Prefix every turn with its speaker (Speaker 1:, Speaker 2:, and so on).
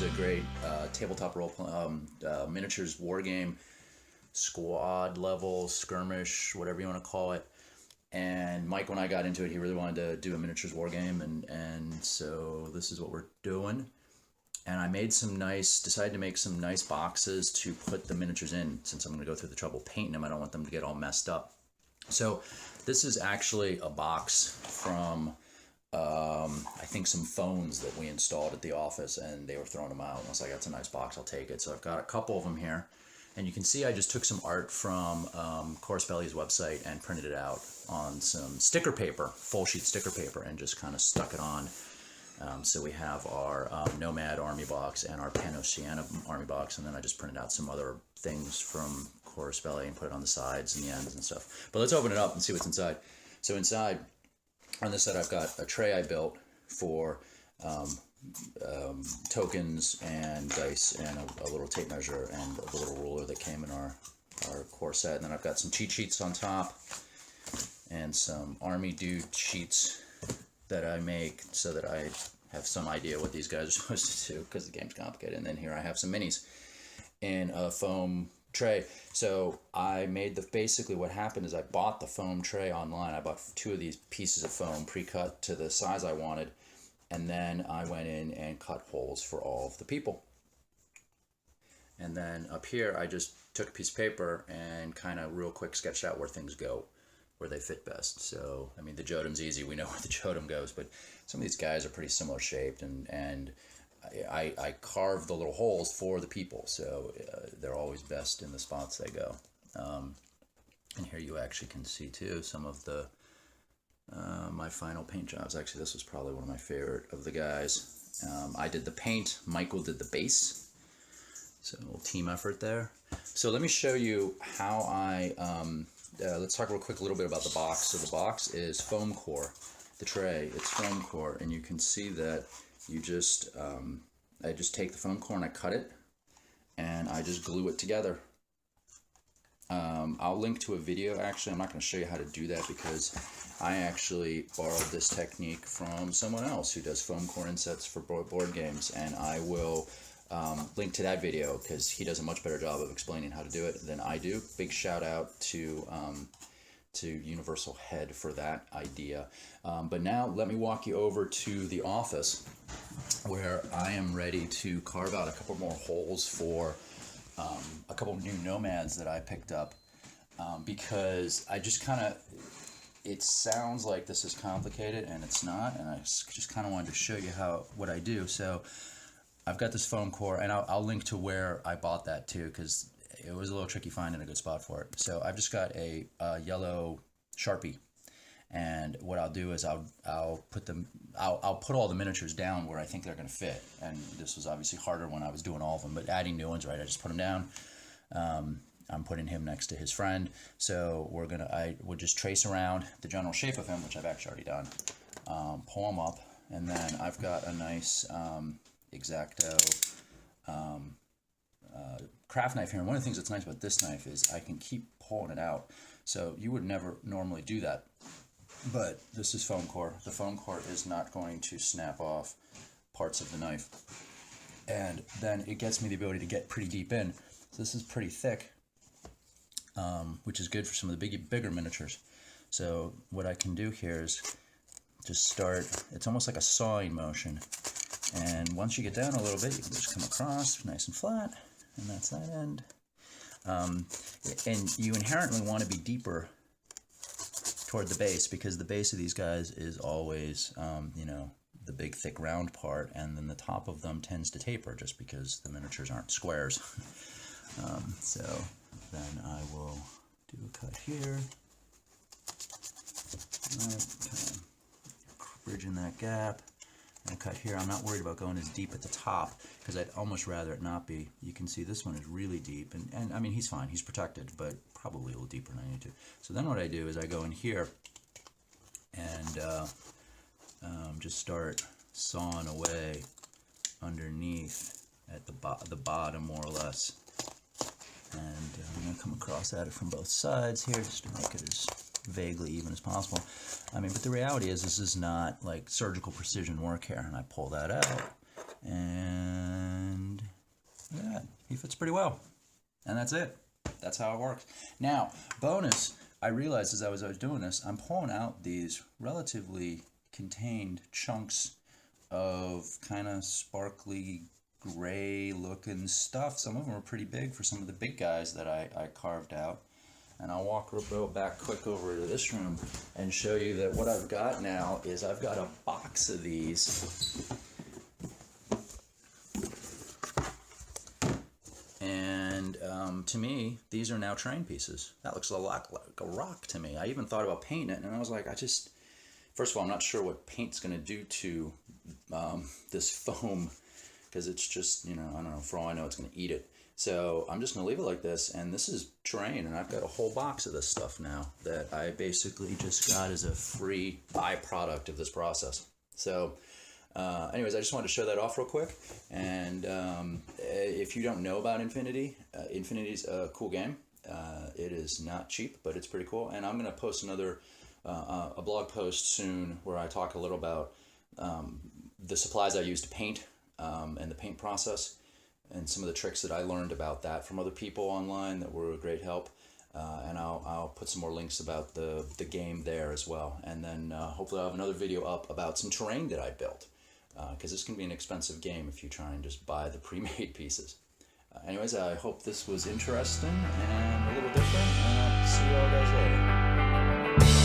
Speaker 1: a great tabletop role miniatures war game, squad level, skirmish, whatever you want to call it. And Mike, when I got into it, he really wanted to do a miniatures war game, and so this is what we're doing. And I decided to make some nice boxes to put the miniatures in, since I'm going to go through the trouble painting them. I don't want them to get all messed up. So this is actually a box from, I think, some phones that we installed at the office, and they were throwing them out. And I was like, that's a nice box, I'll take it. So I've got a couple of them here. And you can see I just took some art from Corspelli's website and printed it out on some sticker paper, full sheet sticker paper, and just kind of stuck it on. So we have our Nomad Army box and our Pan Oceania Army box, and then I just printed out some other things from Corspelli and put it on the sides and the ends and stuff. But let's open it up and see what's inside. So inside, on this side, I've got a tray I built for tokens and dice, and a little tape measure and a little ruler that came in our core set. And then I've got some cheat sheets on top and some Army Dude sheets that I make so that I have some idea what these guys are supposed to do, because the game's complicated. And then here I have some minis in a foam tray. So I made basically what happened is I bought the foam tray online. I bought 2 of these pieces of foam pre-cut to the size I wanted, and then I went in and cut holes for all of the people. And then up here I just took a piece of paper and kind of real quick sketched out where things go, where they fit best. So, I mean, the Jotum's easy. We know where the Jotum goes, but some of these guys are pretty similar shaped, and I carved the little holes for the people, so they're always best in the spots they go. And here you actually can see, too, some of the my final paint jobs. Actually, this was probably one of my favorite of the guys. I did the paint, Michael did the base, so a little team effort there. So let me show you how I... let's talk real quick a little bit about the box. So the box is foam core. The tray, it's foam core, and you can see that you just, I just take the foam core and I cut it, and I just glue it together. I'll link to a video. Actually, I'm not going to show you how to do that because I actually borrowed this technique from someone else who does foam core insets for board games, and I will link to that video because he does a much better job of explaining how to do it than I do. Big shout out to Universal Head for that idea. But now let me walk you over to the office where I am ready to carve out a couple more holes for a couple new nomads that I picked up, because I just kind of, it sounds like this is complicated and it's not, and I just kind of wanted to show you what I do. So I've got this foam core, and I'll link to where I bought that too, because it was a little tricky finding a good spot for it. So I've just got a yellow Sharpie, and what I'll do is I'll put all the miniatures down where I think they're going to fit. And this was obviously harder when I was doing all of them, but adding new ones, right? I just put them down. I'm putting him next to his friend, so I would just trace around the general shape of him, which I've actually already done. Pull him up, and then I've got a nice X-Acto craft knife here. And one of the things that's nice about this knife is I can keep pulling it out. So you would never normally do that, but this is foam core. The foam core is not going to snap off parts of the knife, and then it gets me the ability to get pretty deep in. So this is pretty thick, which is good for some of the bigger miniatures. So what I can do here is just start, it's almost like a sawing motion, and once you get down a little bit, you can just come across nice and flat, and that's that end. And you inherently want to be deeper toward the base, because the base of these guys is always, you know, the big thick round part, and then the top of them tends to taper just because the miniatures aren't squares. So then I will do a cut here, kind of bridging that gap, and a cut here. I'm not worried about going as deep at the top because I'd almost rather it not be. You can see this one is really deep, and I mean, he's fine, he's protected, but probably a little deeper than I need to. So then what I do is I go in here and just start sawing away underneath at the bottom, more or less. And I'm going to come across at it from both sides here just to make it as vaguely even as possible. I mean, but the reality is this is not like surgical precision work here. And I pull that out, and fits pretty well. And that's it. That's how it works. Now, bonus, I realized as I was doing this, I'm pulling out these relatively contained chunks of kind of sparkly gray looking stuff. Some of them are pretty big for some of the big guys that I carved out. And I'll walk back quick over to this room and show you that what I've got now is I've got a box of these. And to me, these are now terrain pieces. That looks a lot like a rock to me. I even thought about painting it, and I was like, first of all, I'm not sure what paint's going to do to this foam, because it's just, I don't know, for all I know, it's going to eat it. So I'm just going to leave it like this, and this is terrain, and I've got a whole box of this stuff now that I basically just got as a free byproduct of this process. So anyways, I just wanted to show that off real quick. And if you don't know about Infinity, Infinity's a cool game. It is not cheap, but it's pretty cool. And I'm going to post another a blog post soon where I talk a little about the supplies I use to paint and the paint process, and some of the tricks that I learned about that from other people online that were a great help. And I'll put some more links about the game there as well. And then hopefully I'll have another video up about some terrain that I built, because this can be an expensive game if you try and just buy the pre-made pieces. Anyways, I hope this was interesting and a little different, and I'll see you all guys later.